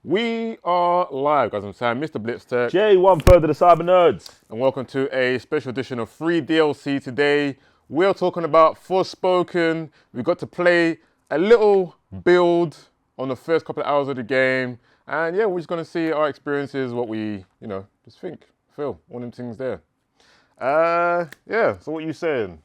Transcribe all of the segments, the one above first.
We are live, guys. I'm Sam, Mr. Blitztech. J1 third of the Cyber Nerds. And welcome to a special edition of Free DLC today. We're talking about Forspoken. We got to play a little build on the first couple of hours of the game. And yeah, we're just going to see our experiences, what we, just think, feel, all them things there. So what you saying?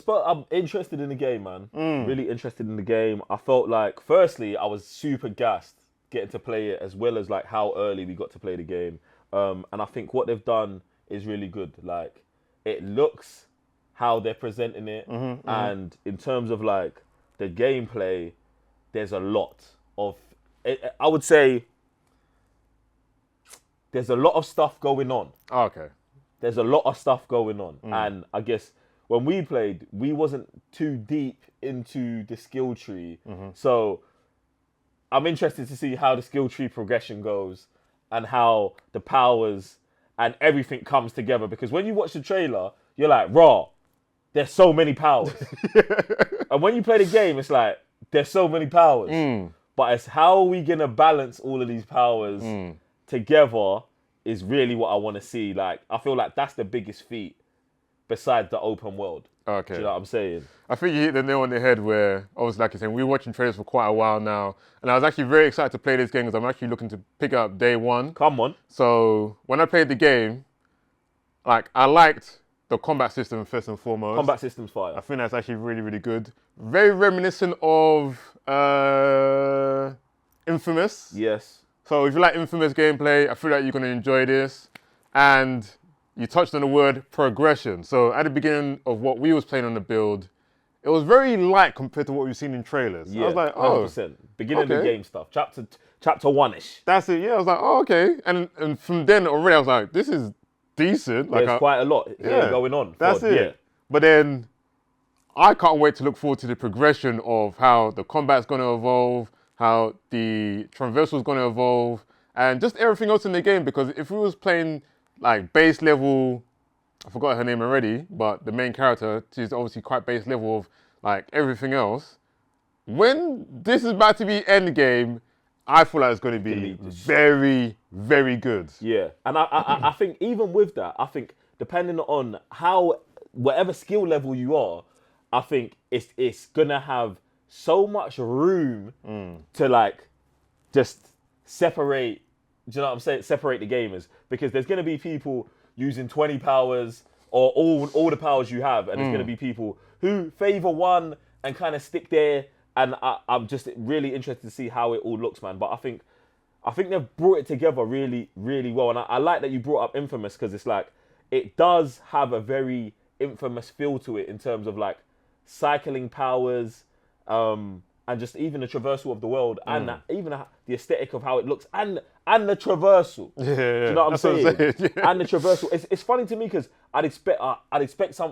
I'm interested in the game, man. Really interested in the game. I felt like, firstly, I was super gassed getting to play it, as well as like how early we got to play the game. And I think what they've done is really good. Like, it looks how they're presenting it, and in terms of like the gameplay, there's a lot of. I would say there's a lot of stuff going on. Oh, okay. There's a lot of stuff going on, and I guess. When we played, we wasn't too deep into the skill tree. So I'm interested to see how the skill tree progression goes and how the powers and everything comes together. Because when you watch the trailer, you're like, raw, there's so many powers. And when you play the game, it's like, there's so many powers. But it's how are we going to balance all of these powers together is really what I want to see. Like, I feel like that's the biggest feat. Besides the open world. Okay. Do you know what I'm saying? I think you hit the nail on the head where, obviously, like you're saying, we were watching trailers for quite a while now. And I was actually very excited to play this game because I'm actually looking to pick it up day one. Come on. So when I played the game, like, I liked the combat system first and foremost. Combat system's fire. I think that's actually really, really good. Very reminiscent of Infamous. Yes. So if you like Infamous gameplay, I feel like you're going to enjoy this. And you touched on the word progression. So at the beginning of what we was playing on the build, it was very light compared to what we've seen in trailers. Yeah, I was like, 100%. Beginning of the game stuff. Chapter one-ish. That's it. Yeah, I was like, oh, okay. And from then already, I was like, this is decent. Like, There's quite a lot here going on. That's it. Yeah. But then I can't wait to look forward to the progression of how the combat's going to evolve, how the traversal's going to evolve, and just everything else in the game. Because if we was playing like base level, I forgot her name already, but the main character, she's obviously quite base level of like everything else. When this is about to be end game, I feel like it's going to be very, very good. Yeah, and I think even with that, I think depending on how, whatever skill level you are, I think it's going to have so much room to like just separate. Do you know what I'm saying? Separate the gamers, because there's going to be people using 20 powers or all the powers you have, and there's going to be people who favor one and kind of stick there. And I'm just really interested to see how it all looks, man. But I think they've brought it together really, really well. And I like that you brought up Infamous, because it's like it does have a very Infamous feel to it in terms of like cycling powers. And just even the traversal of the world, and even the aesthetic of how it looks, and the traversal. Yeah. Do you know what I'm saying? Yeah. And the traversal. It's funny to me because I'd expect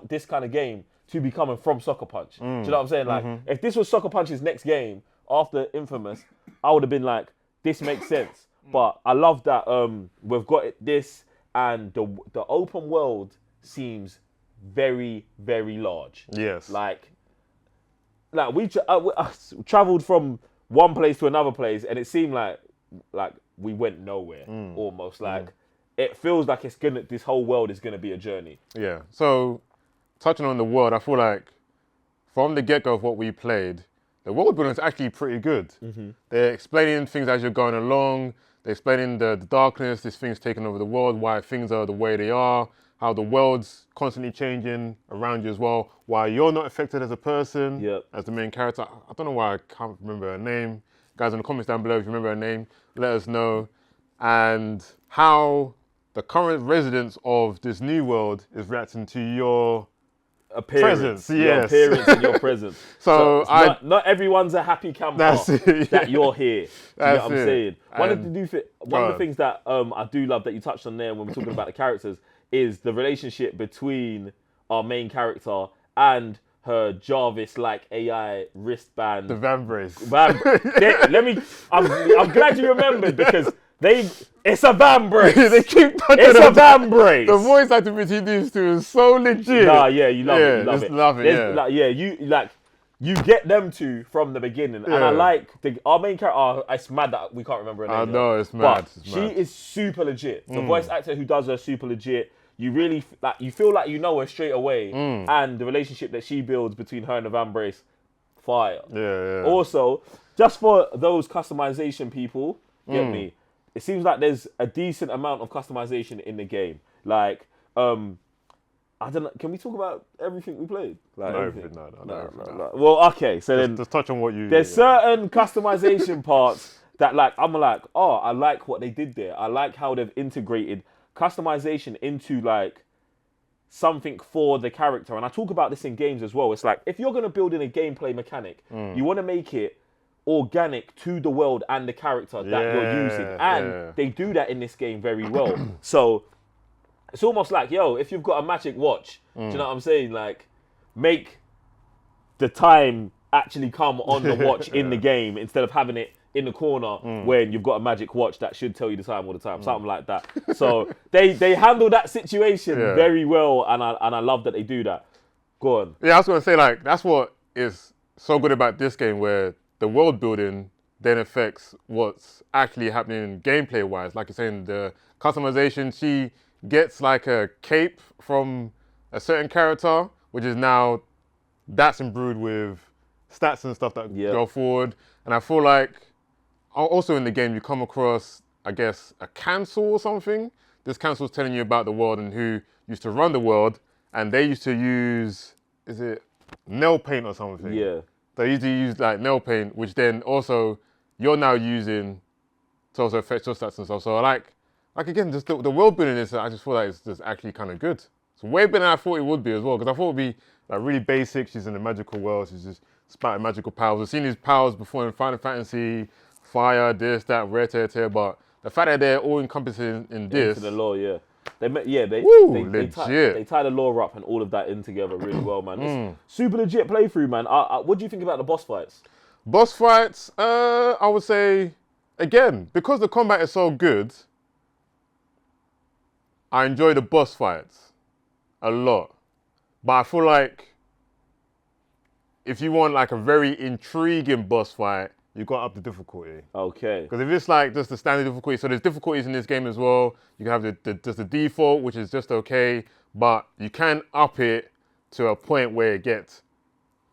this kind of game to be coming from Sucker Punch. Do you know what I'm saying? Like, if this was Sucker Punch's next game after Infamous, I would have been like, this makes sense. But I love that we've got this, and the open world seems very, very large. Yes. Like we travelled from one place to another place, and it seemed like we went nowhere almost. Like it feels like this whole world is gonna be a journey. Yeah. So touching on the world, I feel like from the get-go of what we played, the world building is actually pretty good. They're explaining things as you're going along. They're explaining the darkness, this thing's taking over the world, why things are the way they are, how the world's constantly changing around you as well, why you're not affected as a person, as the main character. I don't know why I can't remember her name. Guys, in the comments down below, if you remember her name, let us know. And how the current residents of this new world is reacting to your appearance, presence. Yes. Your appearance and your presence. So not everyone's a happy camper that you're here. You know what I'm saying? One of the things that I do love that you touched on there when we're talking about the characters is the relationship between our main character and her Jarvis-like AI wristband. The Vambrace. I'm glad you remembered, because it's a Vambrace. They keep touching It's a Vambrace. The voice activity these two is so legit. Nah, yeah, you love it. You love it. Like, you get them two from the beginning. And I like our main character. Oh, it's mad that we can't remember her name. I know, it's mad. But she is super legit. The voice actor who does her is super legit. You really you feel like you know her straight away, and the relationship that she builds between her and the Van Brace, fire. Yeah. Also, just for those customization people, get me. It seems like there's a decent amount of customization in the game. Like, I don't know. Can we talk about everything we played? Like No. Well, okay. So then, just touch on what you. there's certain customization parts that, like, I'm like, oh, I like what they did there. I like how they've integrated customization into like something for the character. And I talk about this in games as well. It's like if you're gonna build in a gameplay mechanic, you want to make it organic to the world and the character that you're using, and they do that in this game very well. So it's almost like, yo, if you've got a magic watch, do you know what I'm saying? Like, make the time actually come on the watch in the game instead of having it in the corner when you've got a magic watch that should tell you the time all the time, something like that. So they handle that situation very well, and I love that they do that. Go on. Yeah, I was gonna say, like, that's what is so good about this game, where the world building then affects what's actually happening gameplay wise. Like you're saying, the customization, she gets like a cape from a certain character, which is now that's imbued with stats and stuff that go forward. And I feel like also in the game you come across, I guess, a council or something. This council's telling you about the world and who used to run the world, and they used to use, is it nail paint or something? Yeah. They used to use like nail paint, which then also you're now using to also affect your stats and stuff. So like again, just the world building is, I just feel like it's just actually kind of good. It's way better than I thought it would be as well, because I thought it would be like really basic. She's in the magical world. She's just spouting magical powers. I've seen these powers before in Final Fantasy, fire, this, that, rare, tear, but the fact that they're all encompassing in this. Into the lore, yeah. They tie the lore up and all of that in together really well, man. It's super legit playthrough, man. What do you think about the boss fights? Boss fights, I would say, again, because the combat is so good, I enjoy the boss fights a lot. But I feel like if you want like a very intriguing boss fight, you got up the difficulty. Okay. Because if it's like just the standard difficulty, so there's difficulties in this game as well. You can have just the default, which is just okay, but you can up it to a point where it gets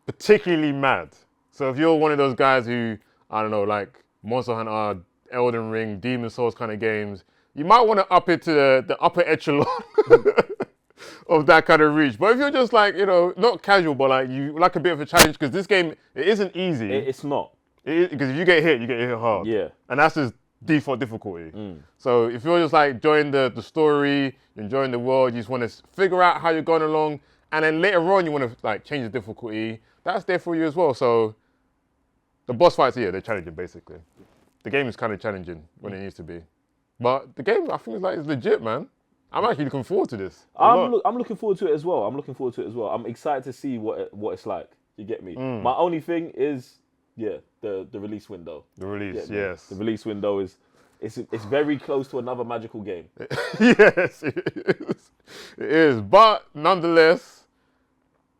particularly mad. So if you're one of those guys who, I don't know, like Monster Hunter, Elden Ring, Demon Souls kind of games, you might want to up it to the upper echelon of that kind of reach. But if you're just like, you know, not casual, but like you like a bit of a challenge, because this game, it isn't easy. It's not. Because if you get hit hard. Yeah. And that's just default difficulty. So if you're just like enjoying the story, enjoying the world, you just want to figure out how you're going along, and then later on you want to like change the difficulty, that's there for you as well. So the boss fights, they're challenging basically. The game is kind of challenging when it needs to be. But the game, I think, is legit, man. I'm actually looking forward to this. I'm looking forward to it as well. I'm excited to see what it's like. You get me? My only thing is, the release window. The release, yes. The release window it's very close to another magical game. Yes, it is. It is. But nonetheless,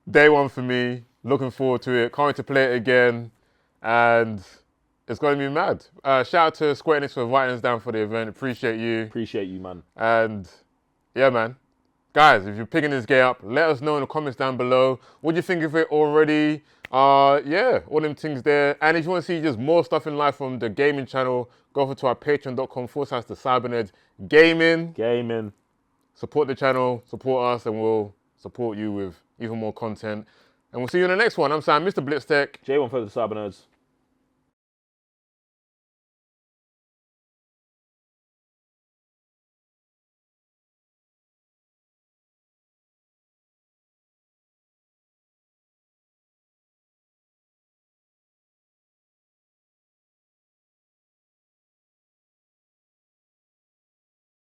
day one for me. Looking forward to it. Can't wait to play it again. And it's going to be mad. Shout out to Square Enix for inviting us down for the event. Appreciate you. Appreciate you, man. And yeah, man. Guys, if you're picking this game up, let us know in the comments down below. What do you think of it already? All them things there. And if you want to see just more stuff in life from the gaming channel, go over to our patreon.com/theCyberNerd Gaming. Support the channel, support us, and we'll support you with even more content. And we'll see you in the next one. I'm Sam, Mr. Blitztech. J1 for the Cyber Nerds.